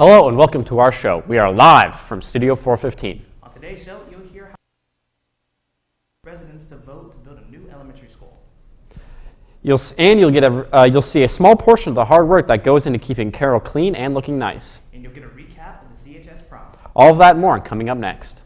Hello and welcome to our show. We are live from Studio 415. On today's show, you'll hear how residents to vote to build a new elementary school. You'll see a small portion of the hard work that goes into keeping Carroll clean and looking nice. And you'll get a recap of the CHS prom. All of that and more coming up next.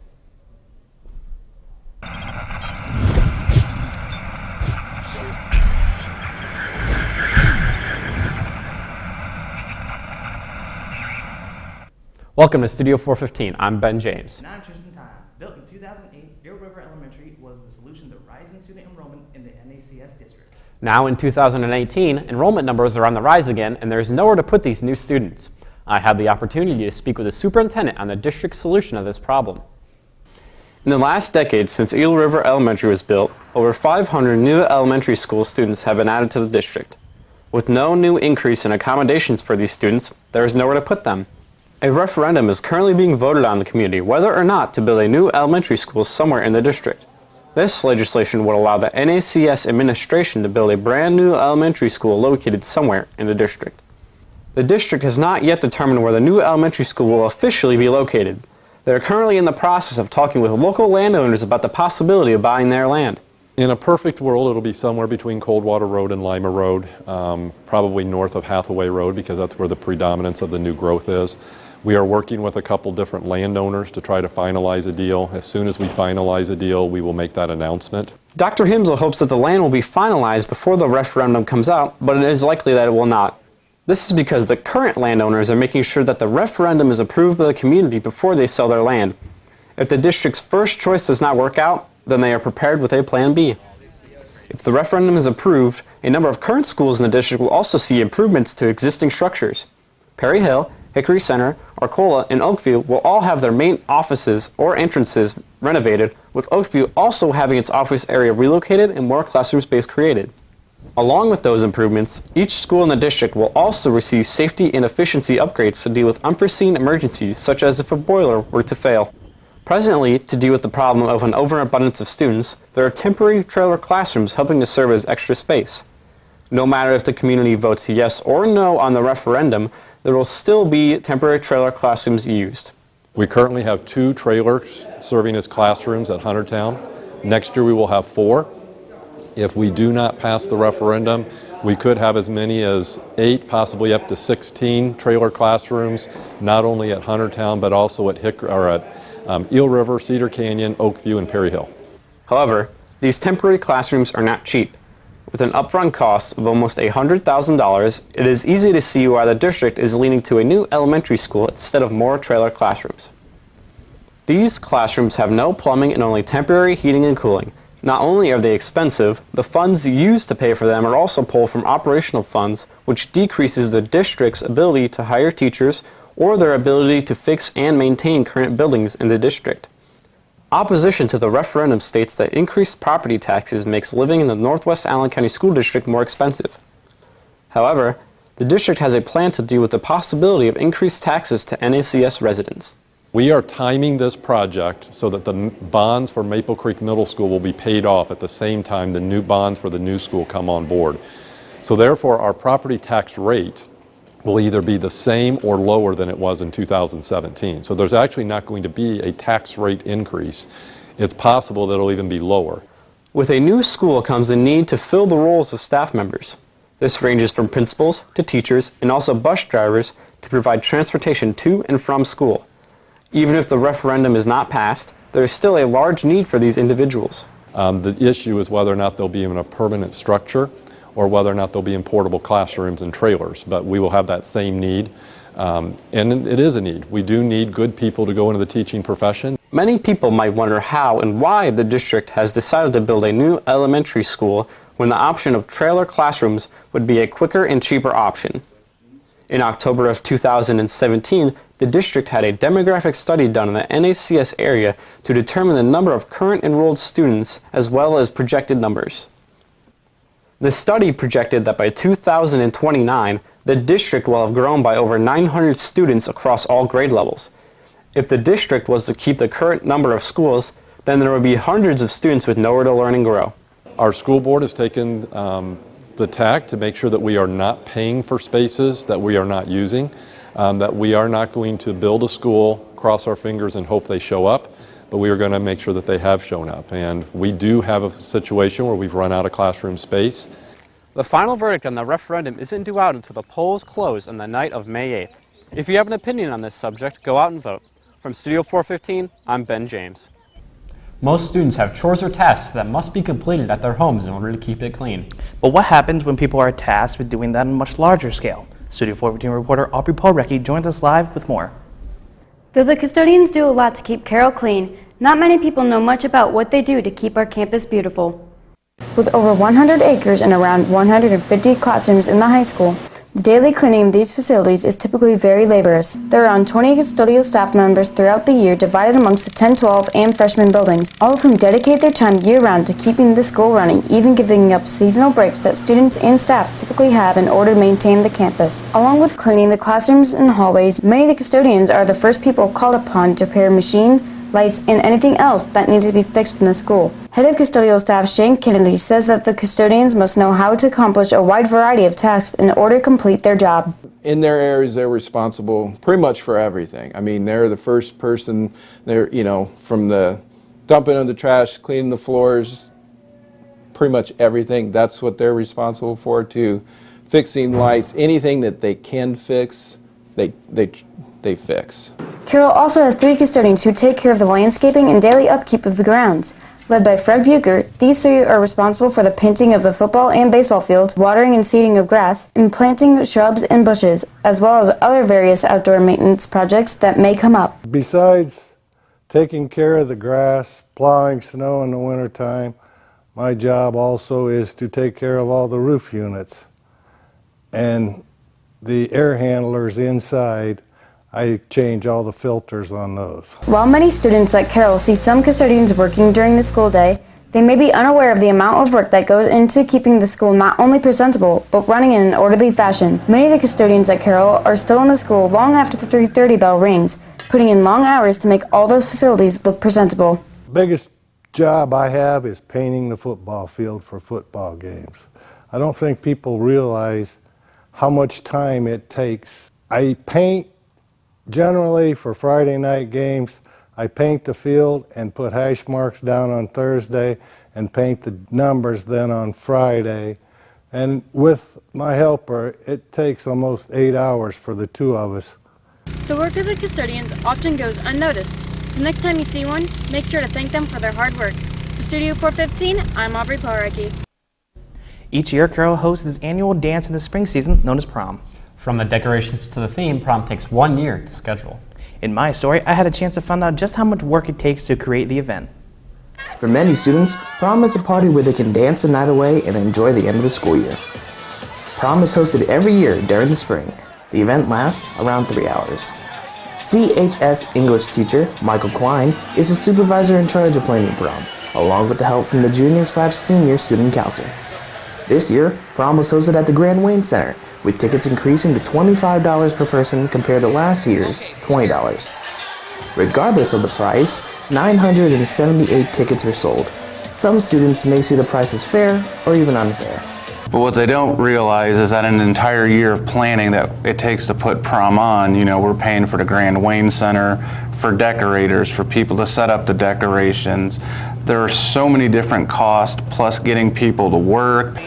Welcome to Studio 415. I'm Ben James. And I'm Tristan Thainon. Built in 2008, Wiltberger Elementary was the solution to rising student enrollment in the NACS district. Now in 2018, enrollment numbers are on the rise again, and there's nowhere to put these new students. I had the opportunity to speak with the superintendent on the district's solution of this problem. In the last decade since Eel River Elementary was built, over 500 new elementary school students have been added to the district. With no new increase in accommodations for these students, there is nowhere to put them. A referendum is currently being voted on in the community whether or not to build a new elementary school somewhere in the district. This legislation would allow the NACS administration to build a brand new elementary school located somewhere in the district. The district has not yet determined where the new elementary school will officially be located. They are currently in the process of talking with local landowners about the possibility of buying their land. In a perfect world, it'll be somewhere between Coldwater Road and Lima Road, probably north of Hathaway Road because that's where the predominance of the new growth is. We are working with a couple different landowners to try to finalize a deal. As soon as we finalize a deal, we will make that announcement. Dr. Himsel hopes that the land will be finalized before the referendum comes out, but it is likely that it will not. This is because the current landowners are making sure that the referendum is approved by the community before they sell their land. If the district's first choice does not work out, then they are prepared with a plan B. If the referendum is approved, a number of current schools in the district will also see improvements to existing structures. Perry Hill, Hickory Center, Arcola, and Oakview will all have their main offices or entrances renovated, with Oakview also having its office area relocated and more classroom space created. Along with those improvements, each school in the district will also receive safety and efficiency upgrades to deal with unforeseen emergencies, such as if a boiler were to fail. Presently, to deal with the problem of an overabundance of students, there are temporary trailer classrooms helping to serve as extra space. No matter if the community votes yes or no on the referendum, there will still be temporary trailer classrooms used. We currently have 2 trailers serving as classrooms at Huntertown. Next year we will have 4. If we do not pass the referendum, we could have as many as 8, possibly up to 16 trailer classrooms, not only at Huntertown but also at Eel River, Cedar Canyon, Oakview, and Perry Hill. However, these temporary classrooms are not cheap. With an upfront cost of almost $100,000, it is easy to see why the district is leaning to a new elementary school instead of more trailer classrooms. These classrooms have no plumbing and only temporary heating and cooling. Not only are they expensive, the funds used to pay for them are also pulled from operational funds, which decreases the district's ability to hire teachers or their ability to fix and maintain current buildings in the district. Opposition to the referendum states that increased property taxes makes living in the Northwest Allen County School District more expensive. However, the district has a plan to deal with the possibility of increased taxes to NACS residents. We are timing this project so that the bonds for Maple Creek Middle School will be paid off at the same time the new bonds for the new school come on board. So therefore, our property tax rate will either be the same or lower than it was in 2017. So there's actually not going to be a tax rate increase. It's possible that it'll even be lower. With a new school comes the need to fill the roles of staff members. This ranges from principals to teachers and also bus drivers to provide transportation to and from school. Even if the referendum is not passed, there is still a large need for these individuals. The issue is whether or not they'll be in a permanent structure or whether or not they'll be in portable classrooms and trailers, but we will have that same need, and it is a need. We do need good people to go into the teaching profession. Many people might wonder how and why the district has decided to build a new elementary school when the option of trailer classrooms would be a quicker and cheaper option. In October of 2017, the district had a demographic study done in the NACS area to determine the number of current enrolled students as well as projected numbers. The study projected that by 2029, the district will have grown by over 900 students across all grade levels. If the district was to keep the current number of schools, then there would be hundreds of students with nowhere to learn and grow. Our school board has taken the tack to make sure that we are not paying for spaces that we are not using. that we are not going to build a school, cross our fingers and hope they show up, but we are going to make sure that they have shown up. And we do have a situation where we've run out of classroom space. The final verdict on the referendum isn't due out until the polls close on the night of May 8th. If you have an opinion on this subject, go out and vote. From Studio 415, I'm Ben James. Most students have chores or tasks that must be completed at their homes in order to keep it clean. But what happens when people are tasked with doing that on a much larger scale? Studio 415 reporter Aubrey Pohorecki joins us live with more. Though the custodians do a lot to keep Carroll clean, not many people know much about what they do to keep our campus beautiful. With over 100 acres and around 150 classrooms in the high school, the daily cleaning of these facilities is typically very laborious. There are around 20 custodial staff members throughout the year divided amongst the 10, 12, and freshman buildings, all of whom dedicate their time year-round to keeping the school running, even giving up seasonal breaks that students and staff typically have in order to maintain the campus. Along with cleaning the classrooms and hallways, many of the custodians are the first people called upon to repair machines, lights, and anything else that needs to be fixed in the school. Head of custodial staff Shane Kennedy says that the custodians must know how to accomplish a wide variety of tasks in order to complete their job. In their areas, they're responsible pretty much for everything. I mean, they're the first person, they're, from the dumping of the trash, cleaning the floors, pretty much everything. That's what they're responsible for, to fixing lights, anything that they can fix, they fix. Carroll also has 3 custodians who take care of the landscaping and daily upkeep of the grounds. Led by Fred Bucher, these 3 are responsible for the painting of the football and baseball fields, watering and seeding of grass, and planting shrubs and bushes, as well as other various outdoor maintenance projects that may come up. Besides taking care of the grass, plowing snow in the wintertime, my job also is to take care of all the roof units and the air handlers inside. I change all the filters on those. While many students at Carroll see some custodians working during the school day, they may be unaware of the amount of work that goes into keeping the school not only presentable, but running in an orderly fashion. Many of the custodians at Carroll are still in the school long after the 3:30 bell rings, putting in long hours to make all those facilities look presentable. Biggest job I have is painting the football field for football games. I don't think people realize how much time it takes. I paint generally for Friday night games. I paint the field and put hash marks down on Thursday and paint the numbers then on Friday. And with my helper, it takes almost 8 hours for the 2 of us. The work of the custodians often goes unnoticed, so next time you see one, make sure to thank them for their hard work. For Studio 415, I'm Aubrey Pohorecki. Each year, Carroll hosts its annual dance in the spring season known as prom. From the decorations to the theme, prom takes 1 year to schedule. In my story, I had a chance to find out just how much work it takes to create the event. For many students, prom is a party where they can dance the night away and enjoy the end of the school year. Prom is hosted every year during the spring. The event lasts around 3 hours. CHS English teacher Michael Klein is the supervisor in charge of planning prom, along with the help from the junior/senior student council. This year, prom was hosted at the Grand Wayne Center, with tickets increasing to $25 per person compared to last year's $20. Regardless of the price, 978 tickets were sold. Some students may see the price as fair or even unfair. But what they don't realize is that an entire year of planning that it takes to put prom on, we're paying for the Grand Wayne Center, for decorators, for people to set up the decorations. There are so many different costs, plus getting people to work.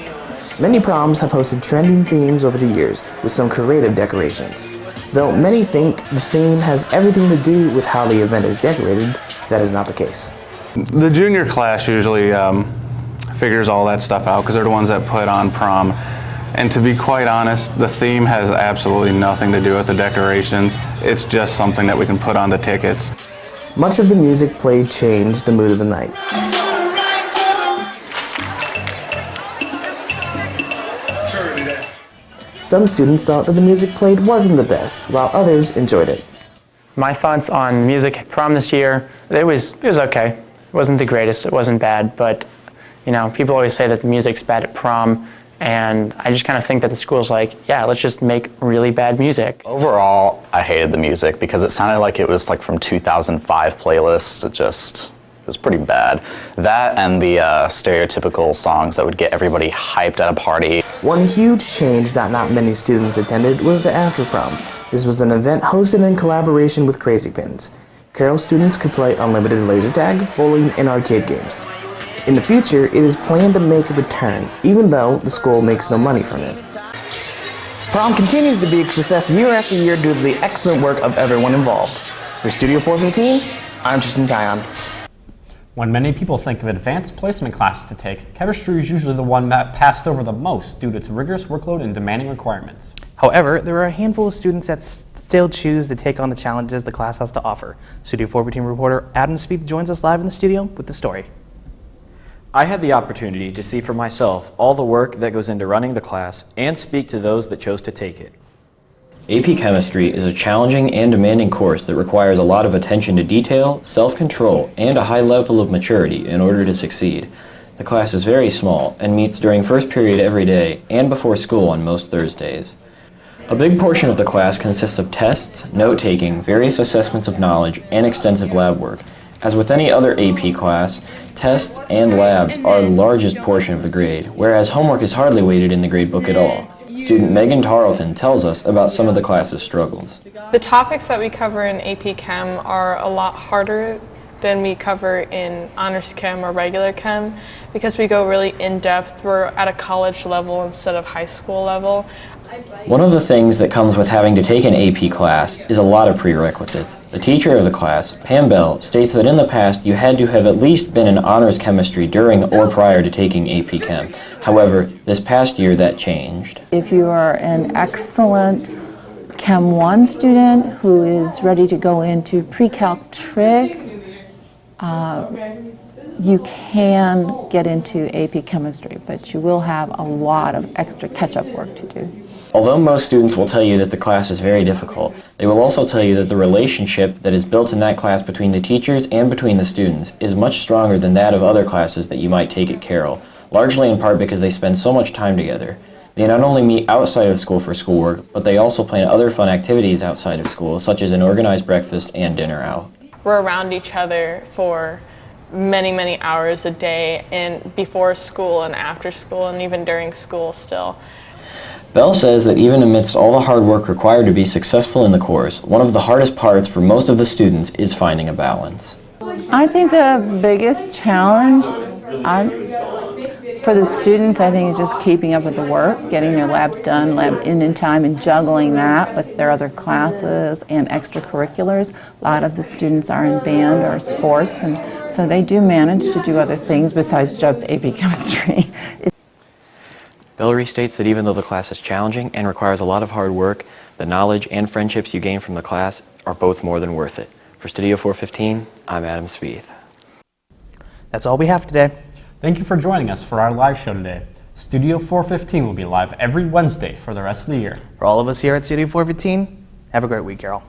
Many proms have hosted trending themes over the years with some creative decorations. Though many think the theme has everything to do with how the event is decorated, that is not the case. The junior class usually figures all that stuff out because they're the ones that put on prom. And to be quite honest, the theme has absolutely nothing to do with the decorations. It's just something that we can put on the tickets. Much of the music played changed the mood of the night. Some students thought that the music played wasn't the best, while others enjoyed it. My thoughts on music at prom this year, it was okay. It wasn't the greatest, it wasn't bad, but people always say that the music's bad at prom, and I just kind of think that the school's like, yeah, let's just make really bad music. Overall, I hated the music because it sounded like it was like from 2005 playlists. It was pretty bad. That and the stereotypical songs that would get everybody hyped at a party. One huge change that not many students attended was the after prom. This was an event hosted in collaboration with Crazy Pins. Carroll students could play unlimited laser tag, bowling, and arcade games. In the future, it is planned to make a return, even though the school makes no money from it. Prom continues to be a success year after year due to the excellent work of everyone involved. For Studio 415, I'm Tristan Thainon. When many people think of advanced placement classes to take, chemistry is usually the one passed over the most due to its rigorous workload and demanding requirements. However, there are a handful of students that still choose to take on the challenges the class has to offer. Studio 415 reporter Adam Spieth joins us live in the studio with the story. I had the opportunity to see for myself all the work that goes into running the class and speak to those that chose to take it. AP Chemistry is a challenging and demanding course that requires a lot of attention to detail, self-control, and a high level of maturity in order to succeed. The class is very small and meets during first period every day and before school on most Thursdays. A big portion of the class consists of tests, note-taking, various assessments of knowledge, and extensive lab work. As with any other AP class, tests and labs are the largest portion of the grade, whereas homework is hardly weighted in the gradebook at all. Student Megan Tarleton tells us about some of the class's struggles. The topics that we cover in AP Chem are a lot harder than we cover in Honors Chem or regular Chem because we go really in-depth. We're at a college level instead of high school level. One of the things that comes with having to take an AP class is a lot of prerequisites. The teacher of the class, Pam Bell, states that in the past you had to have at least been in honors chemistry during or prior to taking AP Chem. However, this past year that changed. If you are an excellent Chem 1 student who is ready to go into pre-calc trig, you can get into AP Chemistry, but you will have a lot of extra catch-up work to do. Although most students will tell you that the class is very difficult, they will also tell you that the relationship that is built in that class between the teachers and between the students is much stronger than that of other classes that you might take at Carroll, largely in part because they spend so much time together. They not only meet outside of school for schoolwork, but they also plan other fun activities outside of school, such as an organized breakfast and dinner out. We're around each other for many hours a day, and before school and after school and even during school still. Bell says that even amidst all the hard work required to be successful in the course, one of the hardest parts for most of the students is finding a balance. I think the biggest challenge for the students, I think, is just keeping up with the work, getting their labs done, lab in time, and juggling that with their other classes and extracurriculars. A lot of the students are in band or sports, and so they do manage to do other things besides just AP Chemistry. Bell restates that even though the class is challenging and requires a lot of hard work, the knowledge and friendships you gain from the class are both more than worth it. For Studio 415, I'm Adam Spieth. That's all we have today. Thank you for joining us for our live show today. Studio 415 will be live every Wednesday for the rest of the year. For all of us here at Studio 415, have a great week, Carroll.